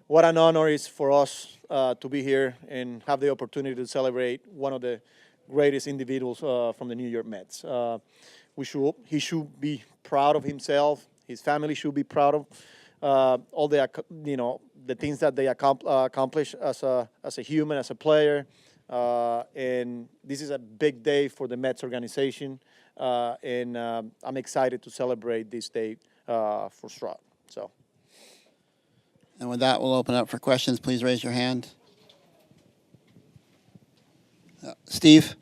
what an honor is for us to be here and have the opportunity to celebrate one of the greatest individuals from the New York Mets. He should be proud of himself. His family should be proud of all the the things that they accomplish as a human, as a player. And this is a big day for the Mets organization, and I'm excited to celebrate this day for Stroud. So. And with that, we'll open up for questions. Please raise your hand. Steve?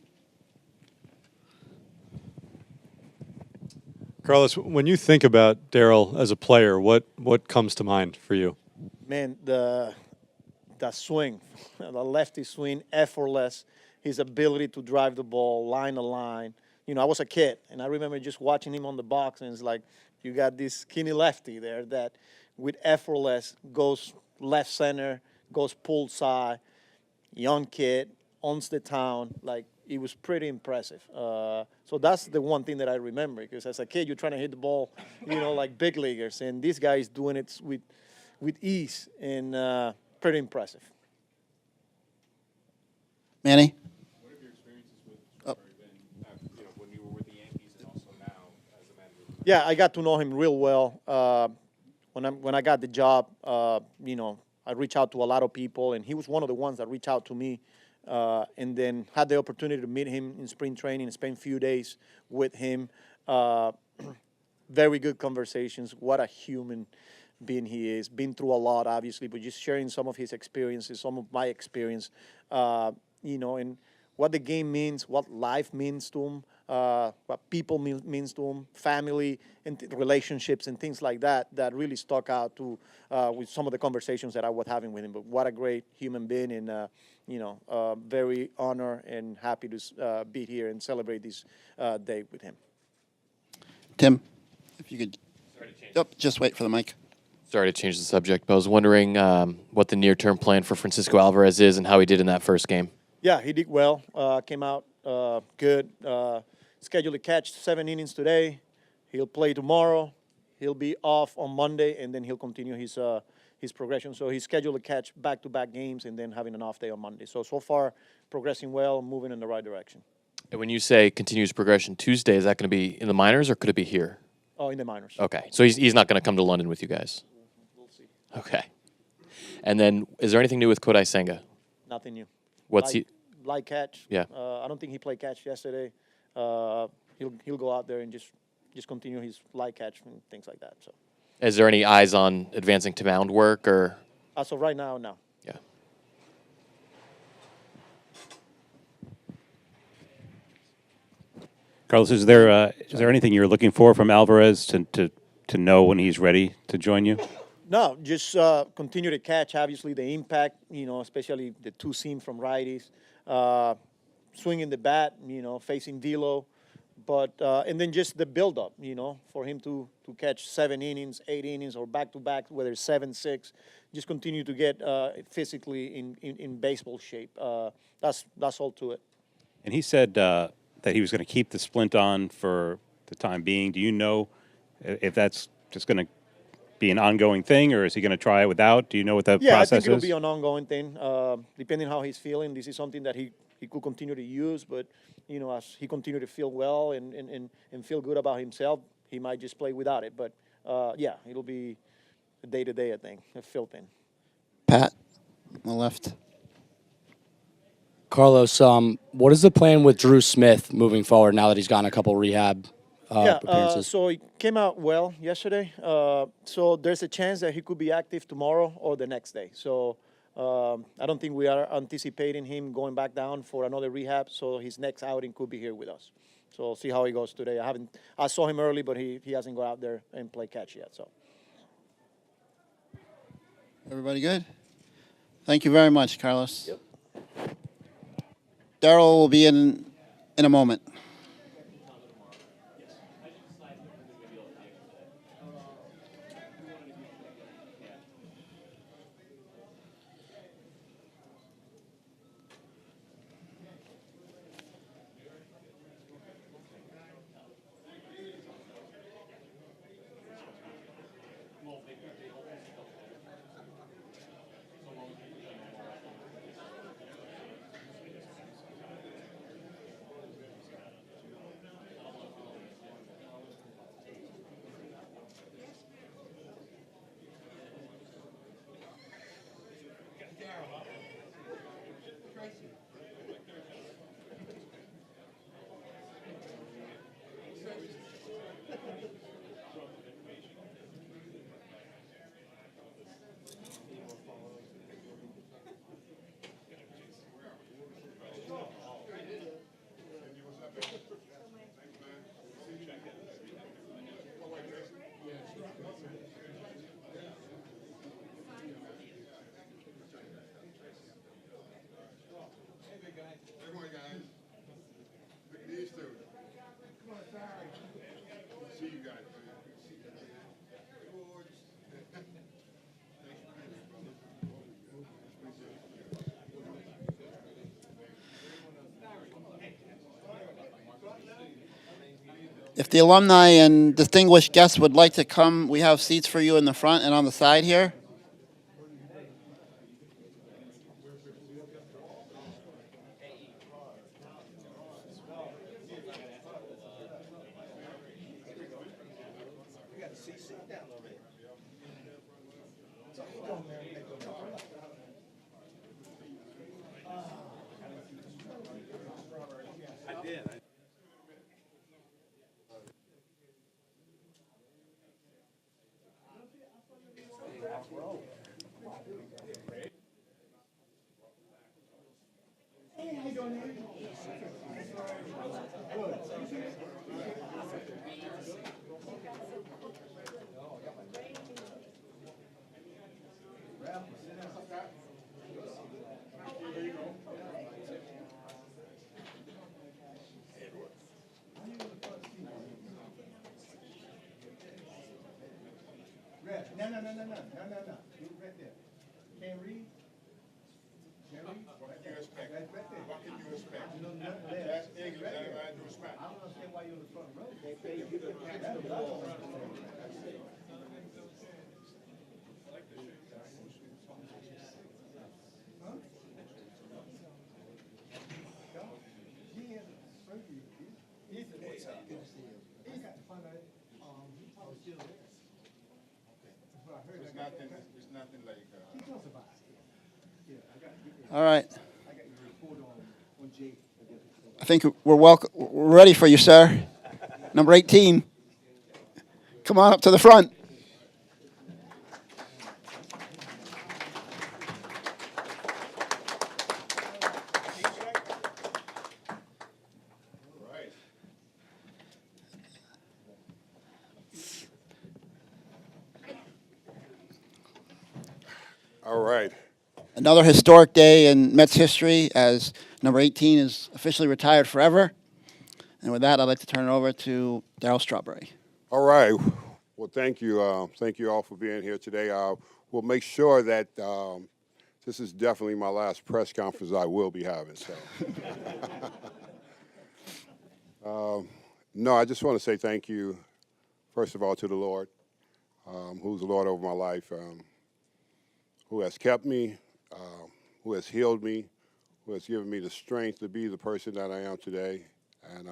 Carlos, when you think about Darryl as a player, what comes to mind for you? Man, the swing, the lefty swing, effortless, his ability to drive the ball line to line. I was a kid, and I remember just watching him on the box, and it's like you got this skinny lefty there that with effortless goes left center, goes pull side, young kid, owns the town. Like, it was pretty impressive. So that's the one thing that I remember, because as a kid, you're trying to hit the ball, like big leaguers, and this guy is doing it with ease and pretty impressive. Manny? What have your experiences with Strawberry been, when you were with the Yankees and also now as a manager? Yeah, I got to know him real well. When I got the job, I reached out to a lot of people, and he was one of the ones that reached out to me, and then had the opportunity to meet him in spring training, spend a few days with him. Very good conversations. What a human being he is. Been through a lot, obviously, but just sharing some of his experiences, some of my experience, and what the game means, what life means to him, what people means to him, family and relationships and things like that really stuck out to with some of the conversations that I was having with him. But what a great human being, and very honored and happy to be here and celebrate this day with him. Tim, if you could. Just wait for the mic. Sorry to change the subject, but I was wondering what the near-term plan for Francisco Alvarez is and how he did in that first game. Yeah, he did well. Came out good. Scheduled to catch 7 innings today. He'll play tomorrow. He'll be off on Monday, and then he'll continue his progression. So he's scheduled to catch back-to-back games and then having an off day on Monday. So far, progressing well, moving in the right direction. And when you say continuous progression Tuesday, is that going to be in the minors or could it be here? Oh, in the minors. Okay, so he's not going to come to London with you guys? We'll see. Okay. And then, is there anything new with Kodai Senga? Nothing new. What's he? Light catch. Yeah. I don't think he played catch yesterday. He'll go out there and just continue his light catch and things like that. So. Is there any eyes on advancing to mound work or? As of right now, no. Yeah. Carlos, is there anything you're looking for from Alvarez to know when he's ready to join you? No, just continue to catch. Obviously, the impact, especially the two seam from righties, swinging the bat, facing velo, but and then just the build-up, for him to catch 7 innings, 8 innings, or back-to-back, whether it's 7, 6, just continue to get physically in baseball shape. That's all to it. And he said that he was going to keep the splint on for the time being. Do you know if that's just going to be an ongoing thing, or is he going to try it without? Do you know what the process is? Yeah, I think it'll be an ongoing thing. Depending how he's feeling, this is something that he could continue to use. But as he continue to feel well and feel good about himself, he might just play without it. But yeah, it'll be a day-to-day, I think, a feel thing. Pat, on the left. Carlos, what is the plan with Drew Smith moving forward now that he's gotten a couple rehab appearances? So he came out well yesterday. So there's a chance that he could be active tomorrow or the next day. So I don't think we are anticipating him going back down for another rehab. So his next outing could be here with us. So we'll see how he goes today. I saw him early, but he hasn't gone out there and played catch yet. So. Everybody good? Thank you very much, Carlos. Yep. Darryl will be in a moment. If the alumni and distinguished guests would like to come, we have seats for you in the front and on the side here. All right. I think we're ready for you, sir. Number 18. Come on up to the front. All right. Another historic day in Mets history as number 18 is officially retired forever. And with that, I'd like to turn it over to Darryl Strawberry. All right. Well, thank you. Thank you all for being here today. We'll make sure that this is definitely my last press conference I will be having. So, no, I just want to say thank you, first of all, to the Lord, who's the Lord over my life, who has kept me, who has healed me, who has given me the strength to be the person that I am today. And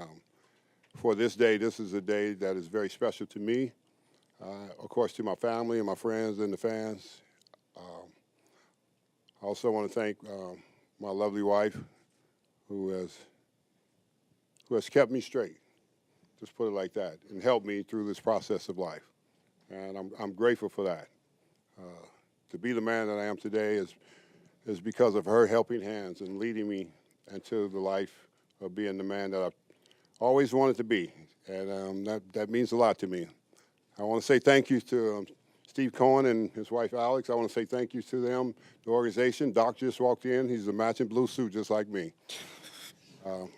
for this day, this is a day that is very special to me, of course, to my family and my friends and the fans. I also want to thank my lovely wife, who has kept me straight, just put it like that, and helped me through this process of life. And I'm grateful for that. To be the man that I am today is because of her helping hands and leading me into the life of being the man that I've always wanted to be, and that means a lot to me. I want to say thank you to Steve Cohen and his wife Alex. I want to say thank you to them, the organization. Doc just walked in. He's a matching blue suit just like me. And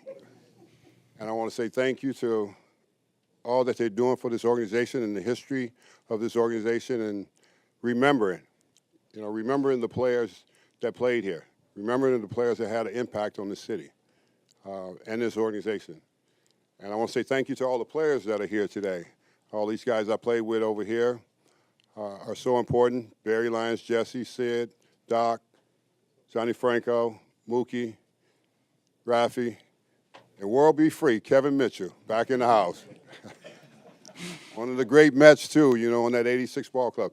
I want to say thank you to all that they're doing for this organization and the history of this organization, and remembering the players that played here, remembering the players that had an impact on the city and this organization. And I want to say thank you to all the players that are here today. All these guys I played with over here are so important. Barry Lyons, Jesse, Sid, Doc, Johnny Franco, Mookie, Rafi, and World Be Free, Kevin Mitchell, back in the house. One of the great Mets, too, on that 86 ball club.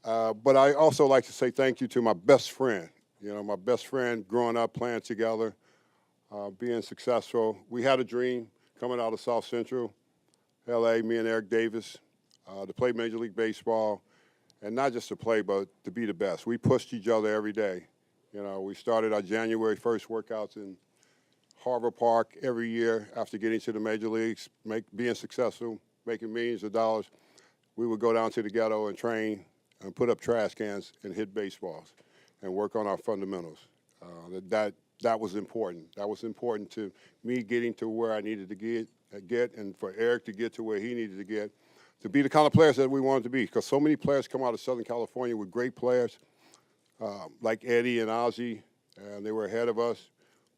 But I also like to say thank you to my best friend, my best friend growing up, playing together, being successful. We had a dream coming out of South Central, L.A., me and Eric Davis, to play Major League Baseball, and not just to play, but to be the best. We pushed each other every day. We started our January 1st workouts in Harbor Park every year after getting to the major leagues, being successful, making millions of dollars. We would go down to the ghetto and train and put up trash cans and hit baseballs and work on our fundamentals. That was important. That was important to me getting to where I needed to get, and for Eric to get to where he needed to be the kind of players that we wanted to be. Because so many players come out of Southern California with great players, like Eddie and Ozzie, and they were ahead of us.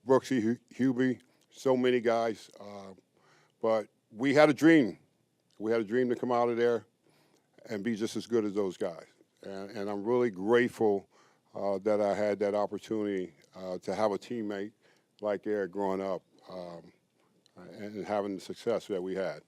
Brooksy, Hubie, so many guys. But we had a dream. We had a dream to come out of there and be just as good as those guys. And I'm really grateful that I had that opportunity to have a teammate like Eric growing up and having the success that we had.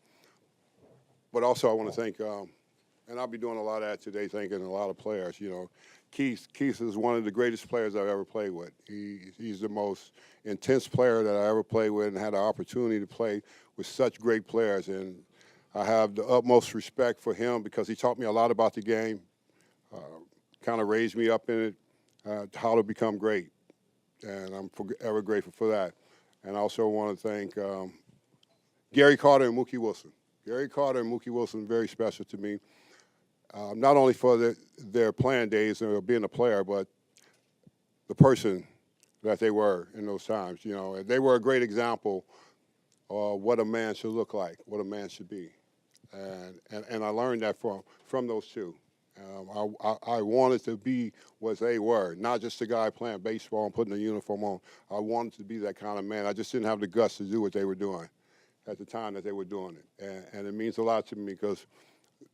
But also I want to thank, and I'll be doing a lot of that today, thanking a lot of players. You know, Keith is one of the greatest players I've ever played with. He's the most intense player that I ever played with, and had the opportunity to play with such great players. And I have the utmost respect for him because he taught me a lot about the game, kind of raised me up in it, how to become great. And I'm forever grateful for that. And I also want to thank Gary Carter and Mookie Wilson. Gary Carter and Mookie Wilson, very special to me, not only for their playing days and being a player, but the person that they were in those times. You know, they were a great example of what a man should look like, what a man should be. And I learned that from those two. I wanted to be what they were, not just a guy playing baseball and putting a uniform on. I wanted to be that kind of man. I just didn't have the guts to do what they were doing at the time that they were doing it. And it means a lot to me because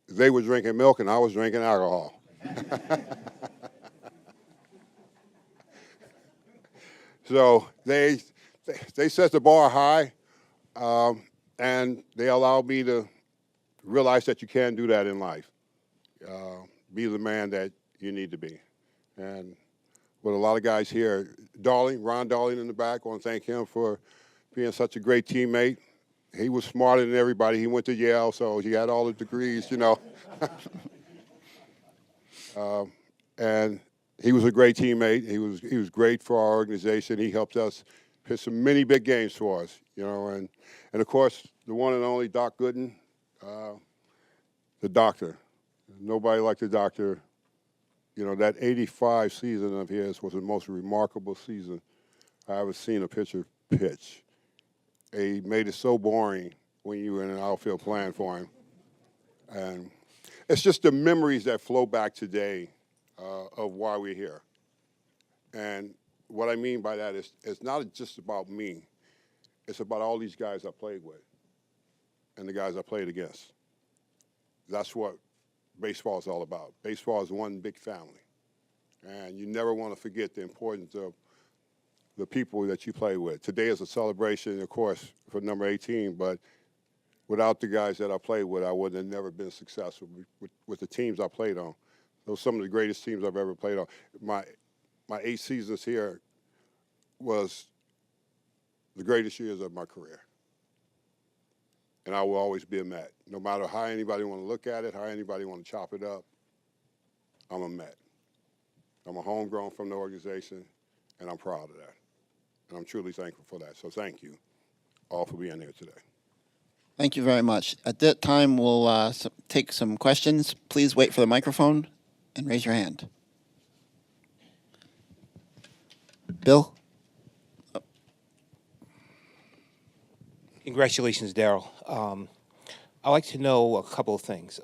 they were drinking milk and I was drinking alcohol. So they set the bar high, and they allowed me to realize that you can do that in life. Be the man that you need to be. And with a lot of guys here, Ron Darling in the back, I want to thank him for being such a great teammate. He was smarter than everybody. He went to Yale, so he had all the degrees, you know. And he was a great teammate. He was great for our organization. He helped us hit some many big games for us, you know. And of course, the one and only Doc Gooden, the doctor. Nobody like the doctor. You know, that 85 season of his was the most remarkable season I ever seen a pitcher pitch. He made it so boring when you were in an outfield playing for him. And it's just the memories that flow back today of why we're here. And what I mean by that is it's not just about me. It's about all these guys I played with and the guys I played against. That's what baseball is all about. Baseball is one big family. And you never want to forget the importance of the people that you play with. Today is a celebration, of course, for number 18, but without the guys that I played with, I would have never been successful with the teams I played on. Those are some of the greatest teams I've ever played on. My 8 seasons here was the greatest years of my career. And I will always be a Met. No matter how anybody want to look at it, how anybody want to chop it up, I'm a Met. I'm a homegrown from the organization, and I'm proud of that. And I'm truly thankful for that. So thank you all for being here today. Thank you very much. At that time, we'll take some questions. Please wait for the microphone and raise your hand. Bill? Congratulations, Darryl. I'd like to know a couple of things.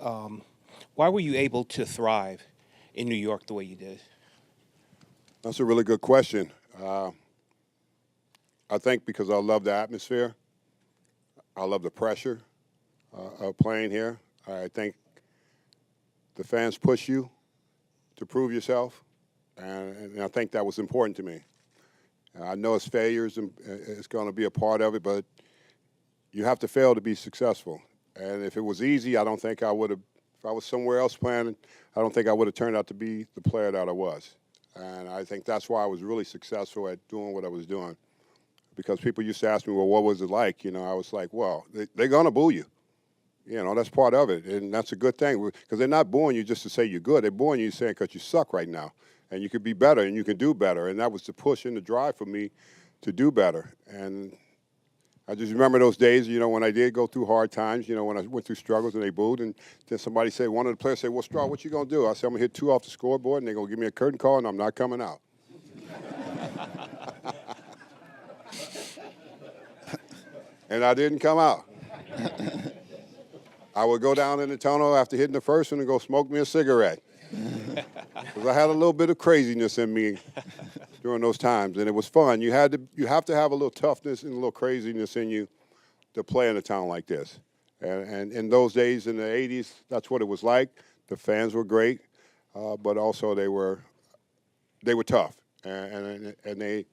Why were you able to thrive in New York the way you did? That's a really good question. I think because I love the atmosphere. I love the pressure of playing here. I think the fans push you to prove yourself, and I think that was important to me. I know it's failures and it's going to be a part of it, but you have to fail to be successful. And if it was easy, I don't think I would have. If I was somewhere else playing, I don't think I would have turned out to be the player that I was. And I think that's why I was really successful at doing what I was doing. Because people used to ask me, well, what was it like? You know, I was like, well, they're going to boo you. You know, that's part of it. And that's a good thing. Because they're not booing you just to say you're good. They're booing you saying because you suck right now. And you could be better and you can do better. And that was the push and the drive for me to do better. And I just remember those days, you know, when I did go through hard times, you know, when I went through struggles and they booed. And then somebody said, one of the players said, well, Straw, what you going to do? I said, I'm going to hit 2 off the scoreboard and they're going to give me a curtain call and I'm not coming out. And I didn't come out. I would go down in the tunnel after hitting the first one and go smoke me a cigarette. Because I had a little bit of craziness in me during those times, and it was fun. You have to have a little toughness and a little craziness in you to play in a town like this. And in those days in the 80s, that's what it was like. The fans were great, but also they were tough, and they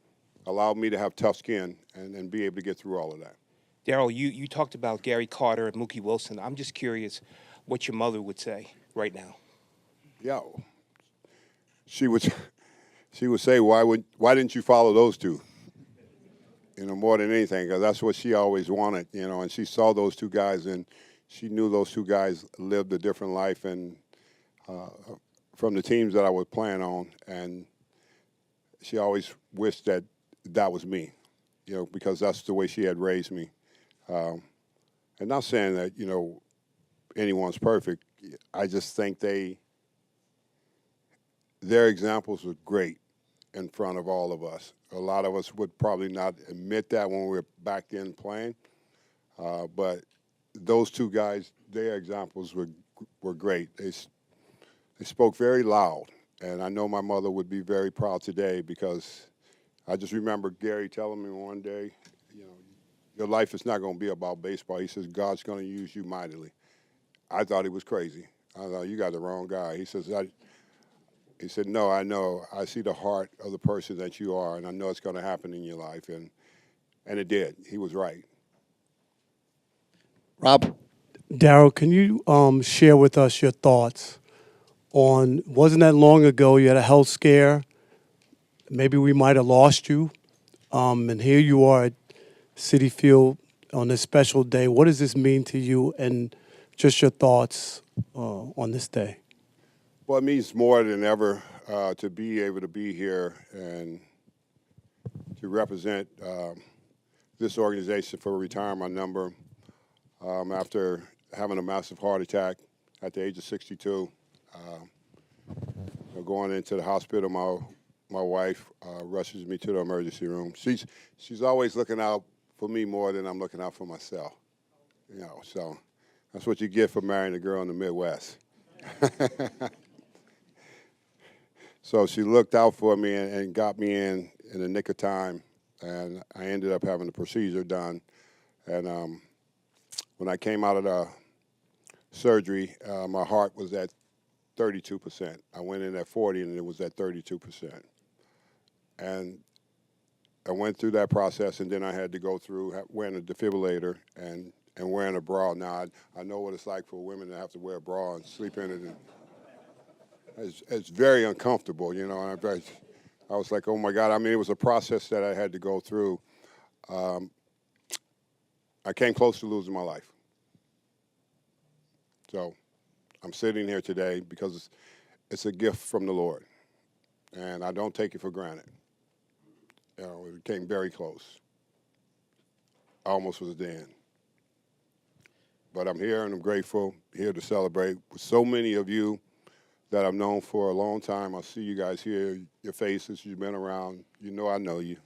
allowed me to have tough skin and be able to get through all of that. Darryl, you talked about Gary Carter and Mookie Wilson. I'm just curious what your mother would say right now. Yeah, she would say, why didn't you follow those two? More than anything, because that's what she always wanted, and she saw those two guys, and she knew those two guys lived a different life and from the teams that I was playing on, and she always wished that was me, because that's the way she had raised me. And not saying that, anyone's perfect. I just think their examples were great in front of all of us. A lot of us would probably not admit that when we were back then playing, but those two guys, their examples were great. They spoke very loud, and I know my mother would be very proud today because I just remember Gary telling me one day, your life is not going to be about baseball. He says, God's going to use you mightily. I thought he was crazy. I thought, you got the wrong guy. He said, no, I know. I see the heart of the person that you are, and I know it's going to happen in your life. And it did. He was right. Rob? Darryl, can you share with us your thoughts on, wasn't that long ago you had a health scare? Maybe we might have lost you. And here you are at Citi Field on this special day. What does this mean to you, and just your thoughts on this day? Well, it means more than ever to be able to be here and to represent this organization for retiring my number after having a massive heart attack at the age of 62. Going into the hospital, my wife rushes me to the emergency room. She's always looking out for me more than I'm looking out for myself. So that's what you get for marrying a girl in the Midwest. So she looked out for me and got me in the nick of time, and I ended up having the procedure done. And when I came out of the surgery, my heart was at 32%. I went in at 40, and it was at 32%. And I went through that process, and then I had to go through wearing a defibrillator and wearing a bra. Now, I know what it's like for women to have to wear a bra and sleep in it. And it's very uncomfortable, and I was like, oh, my God. I mean, it was a process that I had to go through. I came close to losing my life. So I'm sitting here today because it's a gift from the Lord, and I don't take it for granted. It came very close. I almost was dead. But I'm here, and I'm grateful, here to celebrate with so many of you that I've known for a long time. I see you guys here, your faces, you've been around. I know you.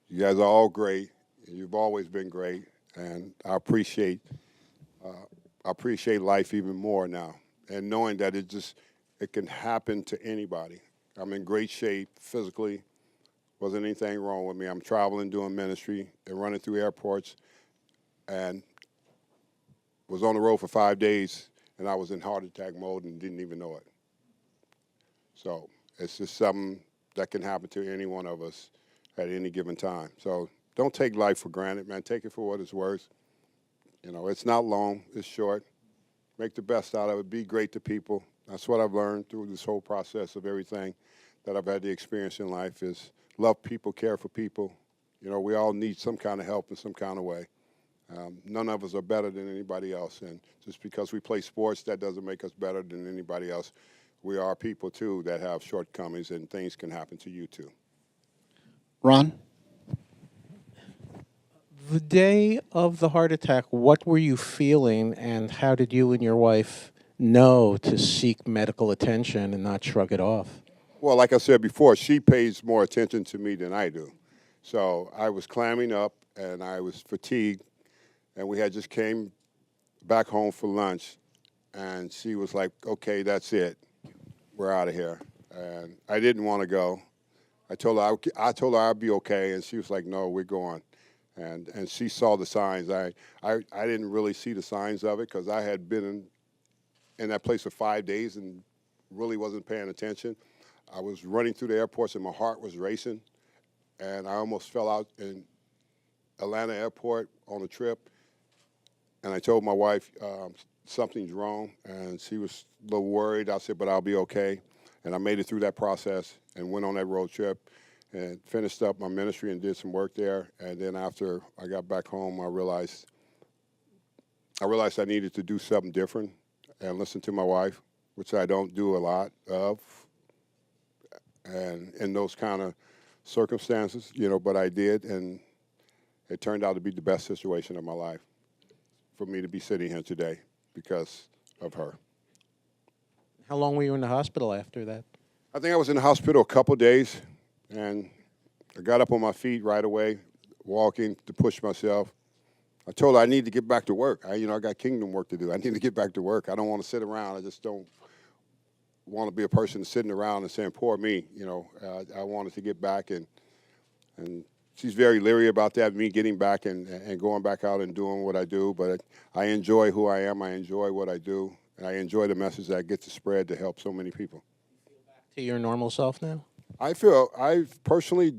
You guys are all great, and you've always been great, and I appreciate life even more now, and knowing that it can happen to anybody. I'm in great shape physically. Wasn't anything wrong with me. I'm traveling, doing ministry, and running through airports, and was on the road for 5 days, and I was in heart attack mode and didn't even know it. So it's just something that can happen to any one of us at any given time. So don't take life for granted, man. Take it for what it's worth. It's not long. It's short. Make the best out of it. Be great to people. That's what I've learned through this whole process of everything that I've had the experience in life is love people, care for people. We all need some kind of help in some kind of way. None of us are better than anybody else, and just because we play sports, that doesn't make us better than anybody else. We are people, too, that have shortcomings, and things can happen to you, too. Ron? The day of the heart attack, what were you feeling, and how did you and your wife know to seek medical attention and not shrug it off? Well, like I said before, she pays more attention to me than I do. So I was clamming up, and I was fatigued, and we had just came back home for lunch, and she was like, okay, that's it. We're out of here. And I didn't want to go. I told her I'd be okay, and she was like, no, we're going. and she saw the signs. I didn't really see the signs of it because I had been in that place for 5 days and really wasn't paying attention. I was running through the airports and my heart was racing, and I almost fell out in Atlanta airport on a trip. And I told my wife something's wrong, and she was a little worried. I said, but I'll be okay. And I made it through that process and went on that road trip and finished up my ministry and did some work there. And then after I got back home, I realized I needed to do something different and listen to my wife, which I don't do a lot of. And in those kind of circumstances, but I did, and it turned out to be the best situation of my life for me to be sitting here today because of her. How long were you in the hospital after that? I think I was in the hospital a couple days, and I got up on my feet right away, walking to push myself. I told her I need to get back to work. I got kingdom work to do. I need to get back to work. I don't want to sit around. I just don't want to be a person sitting around and saying, poor me. I wanted to get back, and she's very leery about that, me getting back and going back out and doing what I do. But I enjoy who I am. I enjoy what I do. And I enjoy the message that I get to spread to help so many people. To your normal self now? I personally,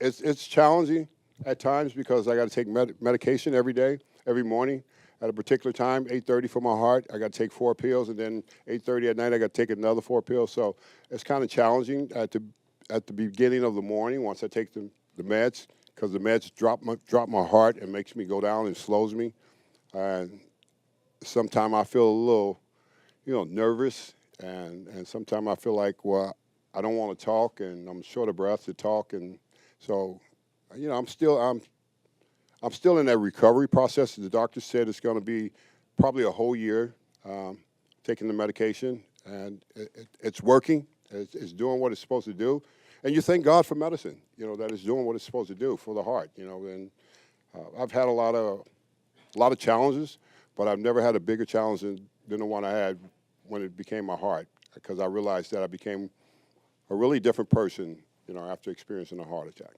it's challenging at times because I got to take medication every day, every morning at a particular time, 8:30 for my heart. I got to take 4 pills, and then 8:30 at night I got to take another 4 pills. So it's kind of challenging at the beginning of the morning once I take the meds, because the meds drop my heart and makes me go down and slows me. And sometimes I feel a little, nervous, and sometimes I feel like, well, I don't want to talk, and I'm short of breath to talk, and so, I'm still in that recovery process. The doctor said it's going to be probably a whole year taking the medication, and it's working. It's doing what it's supposed to do, and you thank God for medicine. That it's doing what it's supposed to do for the heart. And I've had a lot of challenges, but I've never had a bigger challenge than the one I had when it became my heart, because I realized that I became a really different person, after experiencing a heart attack.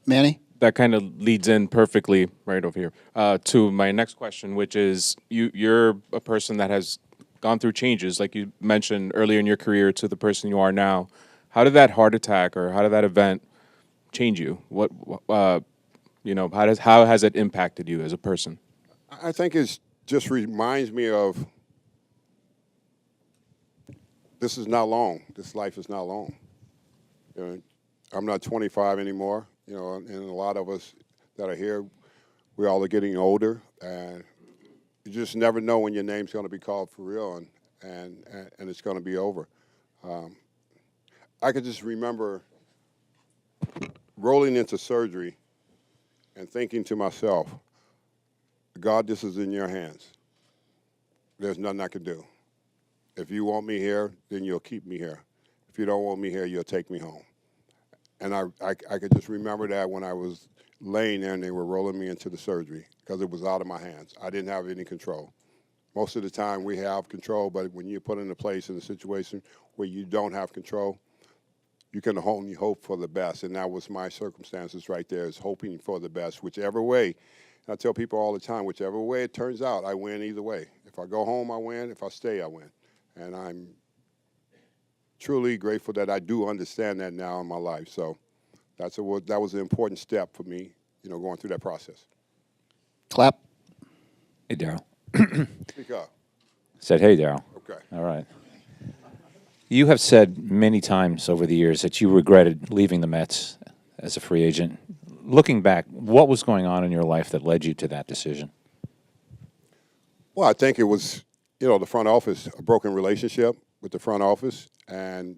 Manny? That kind of leads in perfectly right over here to my next question, which is you're a person that has gone through changes, like you mentioned earlier in your career, to the person you are now. How did that heart attack or how did that event change you? How has it impacted you as a person? I think it just reminds me of this is not long. This life is not long. I'm not 25 anymore. And a lot of us that are here, we all are getting older, and you just never know when your name's going to be called for real, and it's going to be over. I could just remember rolling into surgery and thinking to myself, God, this is in your hands. There's nothing I can do. If you want me here, then you'll keep me here. If you don't want me here, you'll take me home. And I could just remember that when I was laying there and they were rolling me into the surgery, because it was out of my hands. I didn't have any control. Most of the time we have control, but when you're put in a place, in a situation where you don't have control, you can only hope for the best. And that was my circumstances right there, is hoping for the best, whichever way. And I tell people all the time, whichever way it turns out, I win either way. If I go home, I win. If I stay, I win. And I'm truly grateful that I do understand that now in my life. So that was an important step for me, going through that process. Clap. Hey, Darryl. Speak up. Said, hey, Darryl. Okay. All right. You have said many times over the years that you regretted leaving the Mets as a free agent. Looking back, what was going on in your life that led you to that decision? Well, I think it was, the front office, a broken relationship with the front office, and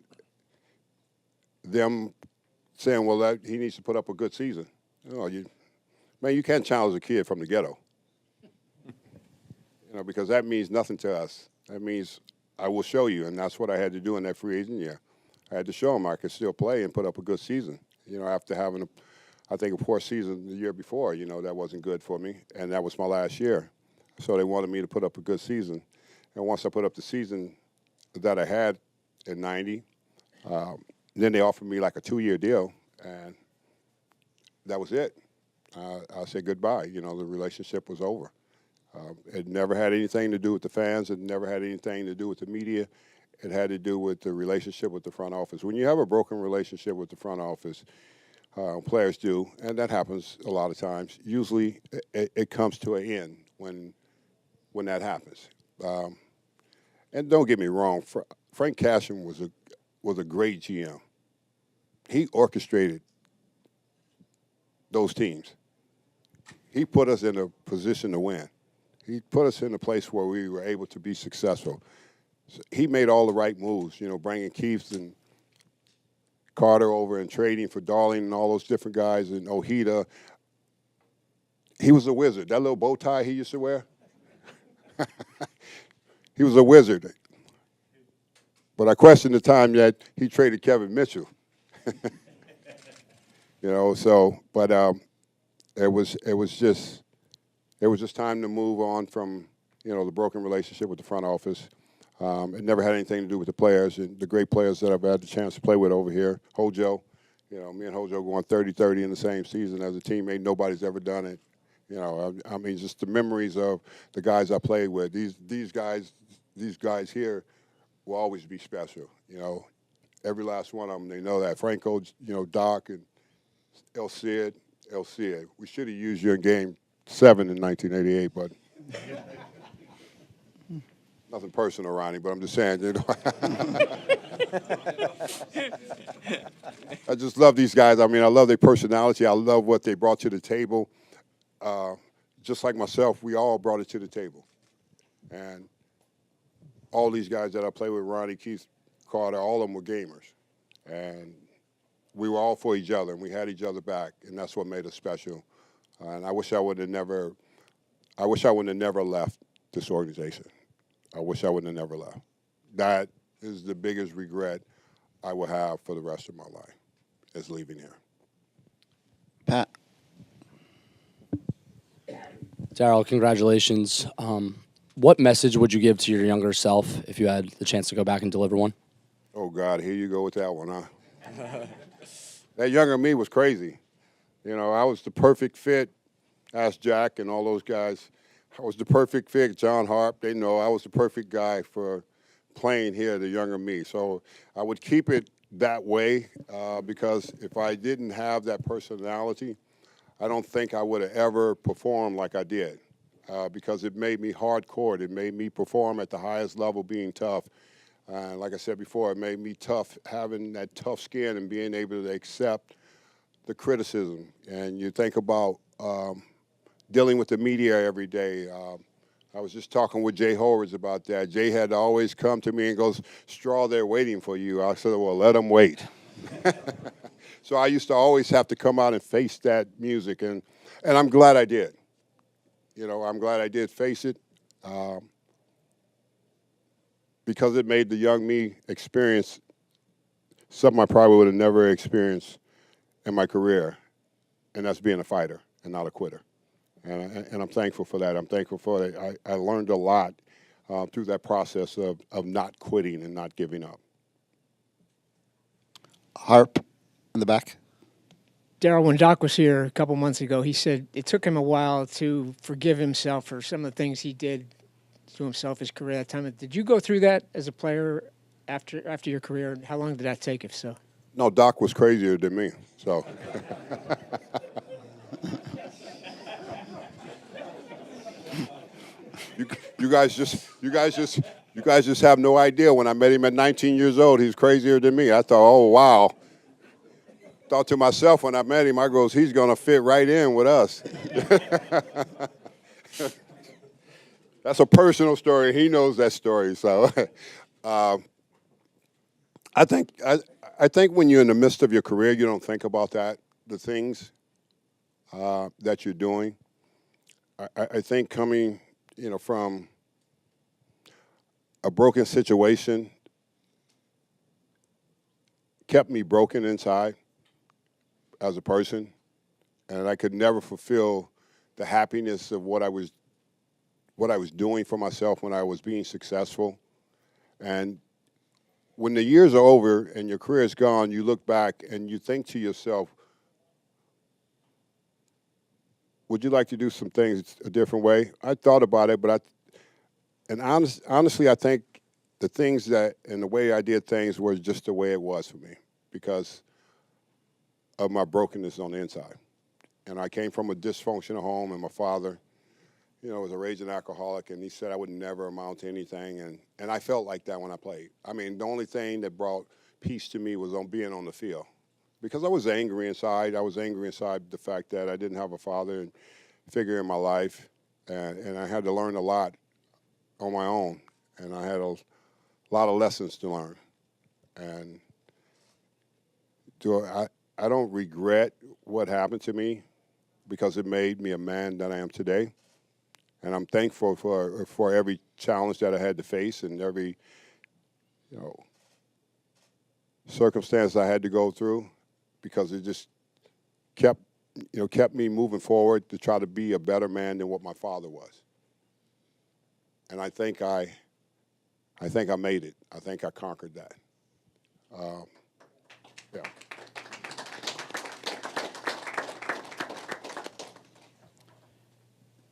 them saying, well, he needs to put up a good season. You can't challenge a kid from the ghetto. Because that means nothing to us. That means I will show you, and that's what I had to do in that free agent year. I had to show him I could still play and put up a good season. After having, a poor season the year before, that wasn't good for me, and that was my last year. So they wanted me to put up a good season. And once I put up the season that I had in 90, then they offered me like a 2-year deal, and that was it. I said goodbye. The relationship was over. It never had anything to do with the fans. It never had anything to do with the media. It had to do with the relationship with the front office. When you have a broken relationship with the front office, players do, and that happens a lot of times. Usually, it comes to an end when that happens. And don't get me wrong, Frank Cashen was a great GM. He orchestrated those teams. He put us in a position to win. He put us in a place where we were able to be successful. So he made all the right moves, bringing Keith and Carter over and trading for Darling and all those different guys and Ojeda. He was a wizard. That little bow tie he used to wear, he was a wizard. But I question the time that he traded Kevin Mitchell. But it was just time to move on from the broken relationship with the front office. It never had anything to do with the players and the great players that I've had the chance to play with over here. Hojo, me and Hojo going 30-30 in the same season as a teammate. Nobody's ever done it. Just the memories of the guys I played with. These guys here will always be special. Every last one of them, they know that. Franco, Doc, and El Cid. We should have used you in Game 7 in 1988, but nothing personal, Ronnie. But I'm just saying, I just love these guys. I love their personality. I love what they brought to the table. Just like myself, we all brought it to the table. And all these guys that I play with, Ronnie, Keith, Carter, all of them were gamers. And we were all for each other, and we had each other back, and that's what made us special. And I wish I would have never left this organization. I wish I would have never left. That is the biggest regret I will have for the rest of my life, is leaving here. Pat. Darryl, congratulations. What message would you give to your younger self if you had the chance to go back and deliver one? Oh, God, here you go with that one, huh? That younger me was crazy. I was the perfect fit. Ask Jack and all those guys. I was the perfect fit. John Harp, they know I was the perfect guy for playing here, the younger me. So I would keep it that way because if I didn't have that personality, I don't think I would have ever performed like I did because it made me hardcore. It made me perform at the highest level, being tough. And like I said before, it made me tough, having that tough skin and being able to accept the criticism. And you think about dealing with the media every day. I was just talking with Jay Horwitz about that. Jay had always come to me and goes, "Straw, they're waiting for you." I said, "Well, let them wait." So I used to always have to come out and face that music, and I'm glad I did. I'm glad I did face it. Because it made the young me experience something I probably would have never experienced in my career, and that's being a fighter and not a quitter. And I'm thankful for that. I'm thankful for it. I learned a lot through that process of not quitting and not giving up. Harp in the back. Darryl, when Doc was here a couple months ago, he said it took him a while to forgive himself for some of the things he did to himself, his career at that time. Did you go through that as a player after your career? How long did that take, if so? No, Doc was crazier than me, so. You guys just have no idea. When I met him at 19 years old, he's crazier than me. I thought, oh, wow. Thought to myself when I met him, I goes, he's going to fit right in with us. That's a personal story. He knows that story. So I think when you're in the midst of your career, you don't think about that, the things that you're doing. I think coming, from a broken situation kept me broken inside as a person, and I could never fulfill the happiness of what I was doing for myself when I was being successful. And when the years are over and your career is gone, you look back and you think to yourself, would you like to do some things a different way? I thought about it, but honestly, I think the things that and the way I did things was just the way it was for me because of my brokenness on the inside. And I came from a dysfunctional home, and my father, was a raging alcoholic, and he said I would never amount to anything, and I felt like that when I played. I mean, the only thing that brought peace to me was on being on the field because I was angry inside. I was angry inside the fact that I didn't have a father and figure in my life, and I had to learn a lot on my own, and I had a lot of lessons to learn. And I don't regret what happened to me because it made me a man that I am today. And I'm thankful for every challenge that I had to face and every circumstance I had to go through because it just kept me moving forward to try to be a better man than what my father was. And I think I made it. I think I conquered that. Yeah.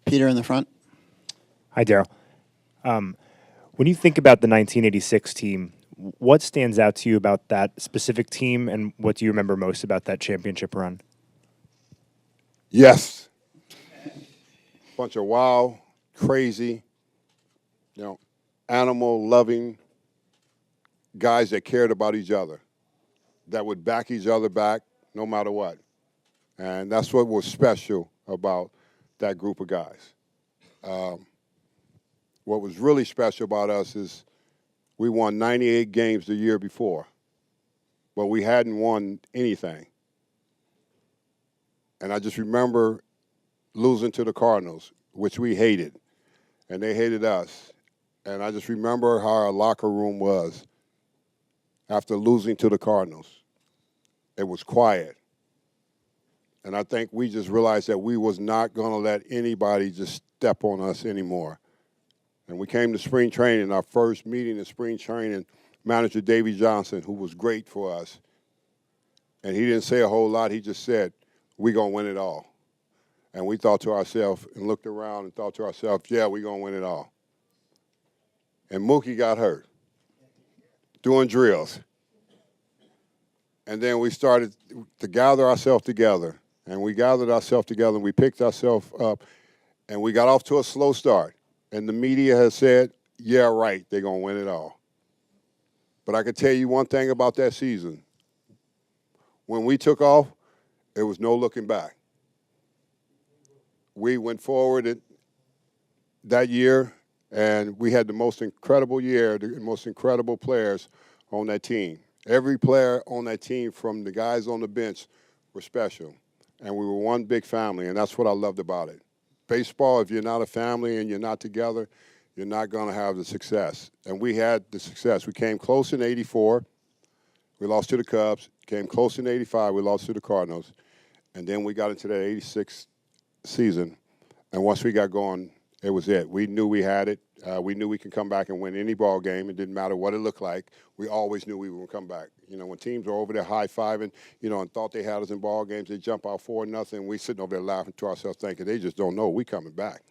Peter in the front. Hi, Darryl. When you think about the 1986 team, what stands out to you about that specific team, and what do you remember most about that championship run? Yes. Bunch of wild, crazy, animal-loving guys that cared about each other, that would back each other back no matter what. And that's what was special about that group of guys. What was really special about us is we won 98 games the year before, but we hadn't won anything. And I just remember losing to the Cardinals, which we hated, and they hated us. And I just remember how our locker room was after losing to the Cardinals. It was quiet. And I think we just realized that we was not going to let anybody just step on us anymore. And we came to spring training, our first meeting in spring training, manager Davey Johnson, who was great for us. And he didn't say a whole lot. He just said, we're going to win it all. And we thought to ourselves and looked around and thought to ourselves, yeah, we're going to win it all. And Mookie got hurt doing drills. And then we started to gather ourselves together. And we gathered ourselves together, and we picked ourselves up, and we got off to a slow start. And the media has said, yeah, right, they're going to win it all. But I can tell you one thing about that season. When we took off, there was no looking back. We went forward that year, and we had the most incredible year, the most incredible players on that team. Every player on that team, from the guys on the bench, were special. And we were one big family, and that's what I loved about it. Baseball, if you're not a family and you're not together, you're not going to have the success. And we had the success. We came close in '84. We lost to the Cubs. Came close in '85. We lost to the Cardinals. And then we got into that '86 season. And once we got going, it was it. We knew we had it. We knew we could come back and win any ball game. It didn't matter what it looked like. We always knew we would come back. When teams were over there high-fiving, and thought they had us in ball games, they jump out 4-0. We sitting over there laughing to ourselves thinking, they just don't know we coming back.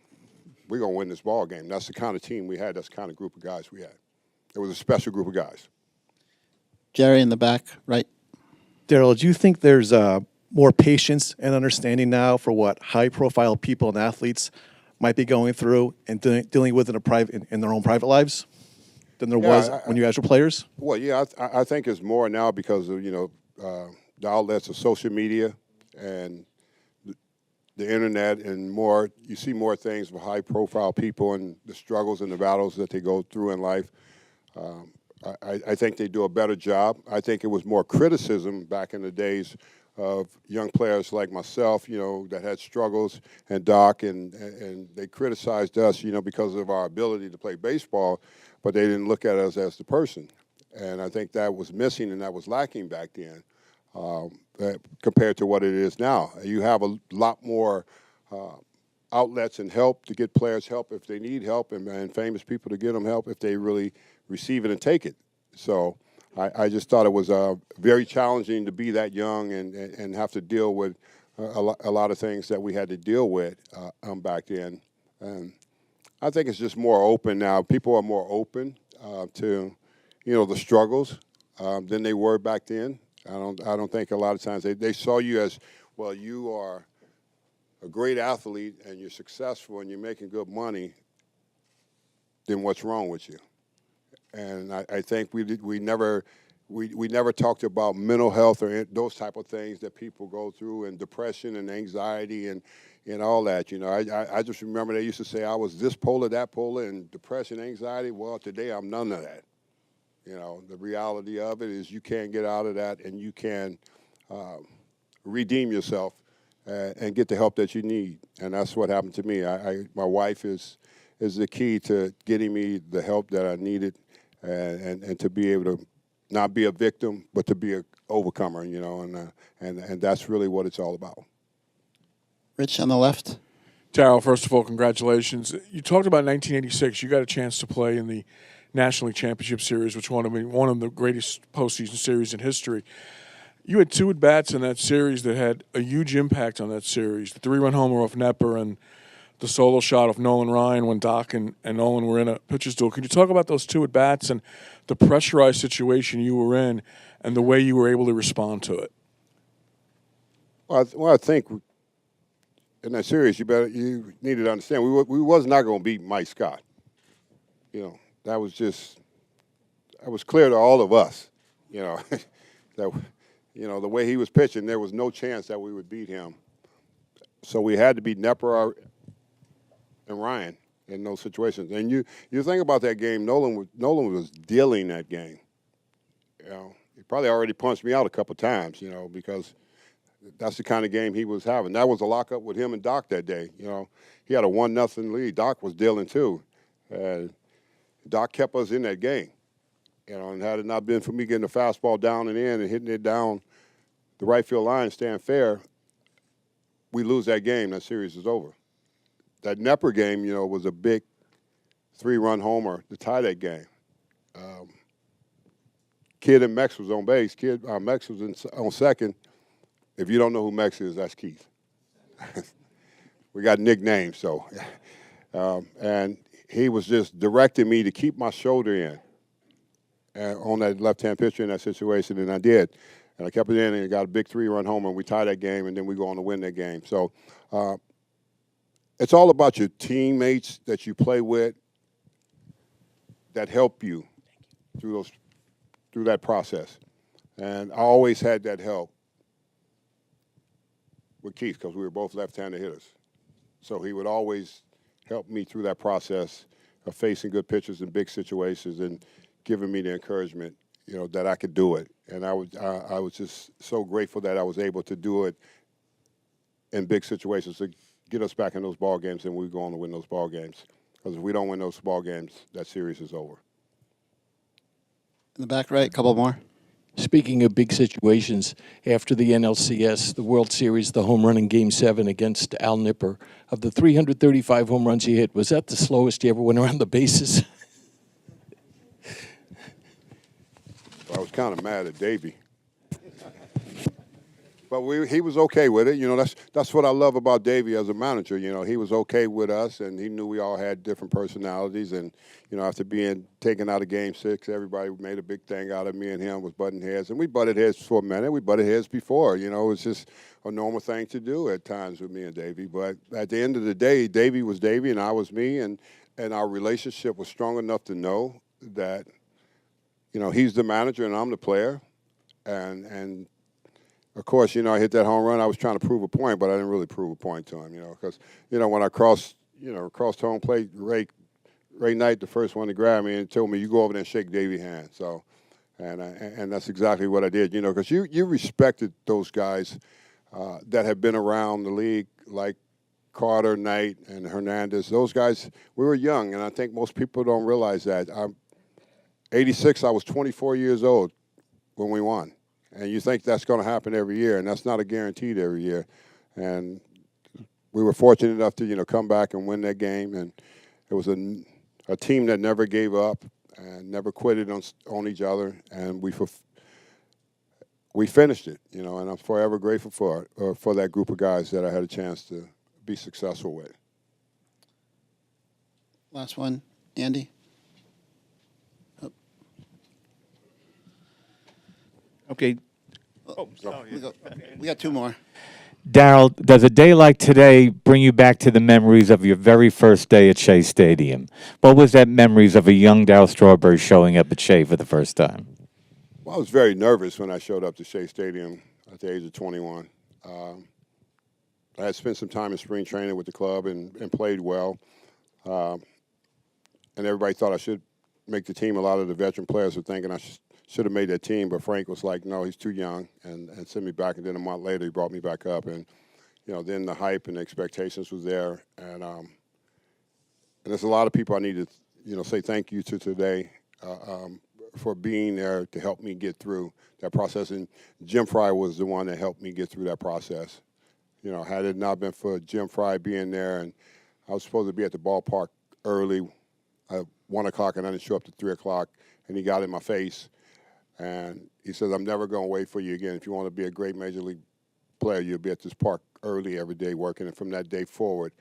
We're going to win this ball game. That's the kind of team we had. That's the kind of group of guys we had. It was a special group of guys. Jerry in the back, right. Darryl, do you think there's more patience and understanding now for what high-profile people and athletes might be going through and dealing with in their own private lives than there was when you guys were players? Well, yeah, I think it's more now because of the outlets of social media and the internet, and more. You see more things of high-profile people and the struggles and the battles that they go through in life. I think they do a better job. I think it was more criticism back in the days of young players like myself, that had struggles, and Doc, and they criticized us, because of our ability to play baseball, but they didn't look at us as the person. And I think that was missing and that was lacking back then compared to what it is now. You have a lot more outlets and help to get players help if they need help, and famous people to get them help if they really receive it and take it. So I just thought it was very challenging to be that young and have to deal with a lot of things that we had to deal with back then. And I think it's just more open now. People are more open to, the struggles than they were back then. I don't think a lot of times they saw you as, well, you are a great athlete and you're successful and you're making good money, then what's wrong with you? And I think we never talked about mental health or those type of things that people go through, and depression and anxiety and all that. I just remember they used to say I was this polar, that polar, and depression, anxiety. Well, today I'm none of that. The reality of it is you can get out of that and you can redeem yourself and get the help that you need. And that's what happened to me. My wife is the key to getting me the help that I needed and to be able to not be a victim, but to be an overcomer, and that's really what it's all about. Rich on the left. Darryl, first of all, congratulations. You talked about 1986. You got a chance to play in the National League Championship Series, which one of the greatest postseason series in history. You had 2 at-bats in that series that had a huge impact on that series. The 3-run homer off Nepper and the solo shot of Nolan Ryan when Doc and Nolan were in a pitcher's duel. Can you talk about those 2 at-bats and the pressurized situation you were in and the way you were able to respond to it? Well, I think in that series, you needed to understand we was not going to beat Mike Scott. That was clear to all of us. That the way he was pitching, there was no chance that we would beat him. So we had to beat Nepper and Ryan in those situations. And you think about that game, Nolan was dealing that game. He probably already punched me out a couple times, because that's the kind of game he was having. That was a lockup with him and Doc that day. He had a 1-0 lead. Doc was dealing too. Doc kept us in that game. And had it not been for me getting the fastball down and in and hitting it down the right field line, staying fair, we lose that game. That series is over. That Nepper game, was a big 3-run homer to tie that game. Kid and Mex was on base. Mex was on second. If you don't know who Mex is, that's Keith. We got nicknames, so. And he was just directing me to keep my shoulder in on that left-hand pitcher in that situation, and I did. And I kept it in and got a big 3-run homer, and we tied that game, and then we go on to win that game. So it's all about your teammates that you play with that help you through that process. And I always had that help with Keith because we were both left-handed hitters. So he would always help me through that process of facing good pitchers in big situations and giving me the encouragement, that I could do it. And I was just so grateful that I was able to do it in big situations to get us back in those ball games, and we go on to win those ball games. Because if we don't win those ball games, that series is over. In the back right, a couple more. Speaking of big situations, after the NLCS, the World Series, the home run in Game 7 against Al Nipper, of the 335 home runs he hit, was that the slowest you ever went around the bases? I was kind of mad at Davey. But he was okay with it. That's what I love about Davey as a manager. He was okay with us, and he knew we all had different personalities. And, after being taken out of Game 6, everybody made a big thing out of me and him was butting heads. And we butted heads for a minute. We butted heads before. It's just a normal thing to do at times with me and Davey. But at the end of the day, Davey was Davey and I was me. And our relationship was strong enough to know that, he's the manager and I'm the player. And of course, I hit that home run. I was trying to prove a point, but I didn't really prove a point to him, because, when I crossed home plate, Ray Knight, the first one to grab me, and told me, you go over there and shake Davey's hand. So, and that's exactly what I did, because you respected those guys that have been around the league, like Carter, Knight, and Hernandez. Those guys, we were young, and I think most people don't realize that. 86, I was 24 years old when we won. And you think that's going to happen every year, and that's not a guaranteed every year. And we were fortunate enough to, come back and win that game. And it was a team that never gave up and never quitted on each other. And we we finished it, you know, and I'm forever grateful for that group of guys that I had a chance to be successful with. Last one, Andy. Okay. We got two more. Darryl, does a day like today bring you back to the memories of your very first day at Shea Stadium? What was that memories of a young Darryl Strawberry showing up at Shea for the first time? Well, I was very nervous when I showed up to Shea Stadium at the age of 21. I had spent some time in spring training with the club and played well. And everybody thought I should make the team. A lot of the veteran players were thinking I should have made that team, but Frank was like, no, he's too young, and sent me back. And then a month later, he brought me back up. And, you know, then the hype and the expectations was there. And there's a lot of people I need to, you know, say thank you to today for being there to help me get through that process. And Jim Fry was the one that helped me get through that process. You know, had it not been for Jim Fry being there, and I was supposed to be at the ballpark early at 1 o'clock, and I didn't show up to 3 o'clock, and he got in my face. And he says, I'm never going to wait for you again. If you want to be a great Major League player, you'll be at this park early every day working. And from that day forward,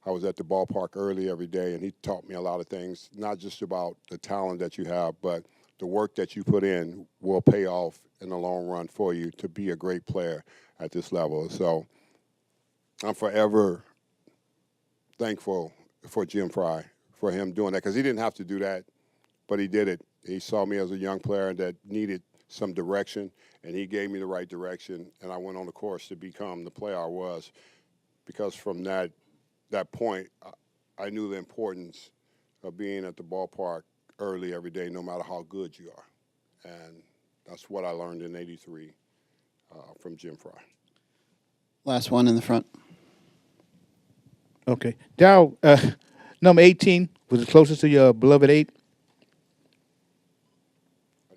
I was at the ballpark early every day, and he taught me a lot of things, not just about the talent that you have, but the work that you put in will pay off in the long run for you to be a great player at this level. So I'm forever thankful for Jim Fry, for him doing that, because he didn't have to do that, but he did it. He saw me as a young player that needed some direction, and he gave me the right direction, and I went on the course to become the player I was. Because from that point, I knew the importance of being at the ballpark early every day, no matter how good you are. And that's what I learned in '83 from Jim Fry. Last one in the front. Okay. Darryl, number 18 was the closest to your beloved 8?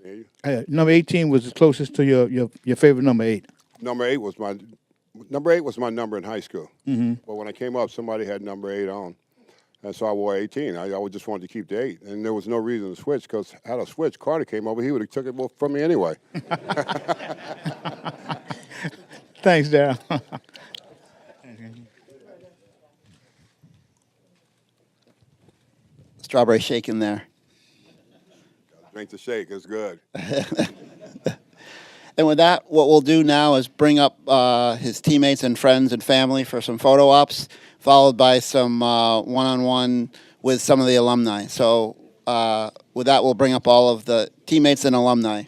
I hear you. Number 18 was the closest to your favorite number 8. Number 8 was my number in high school. Mm-hmm. But when I came up, somebody had number 8 on. And so I wore 18. I always just wanted to keep the 8. And there was no reason to switch, because had I switched, Carter came over, he would have took it from me anyway. Thanks, Darryl. Strawberry shake in there. Drink the shake, it's good. And with that, what we'll do now is bring up his teammates and friends and family for some photo ops, followed by some one-on-one with some of the alumni. So with that, we'll bring up all of the teammates and alumni.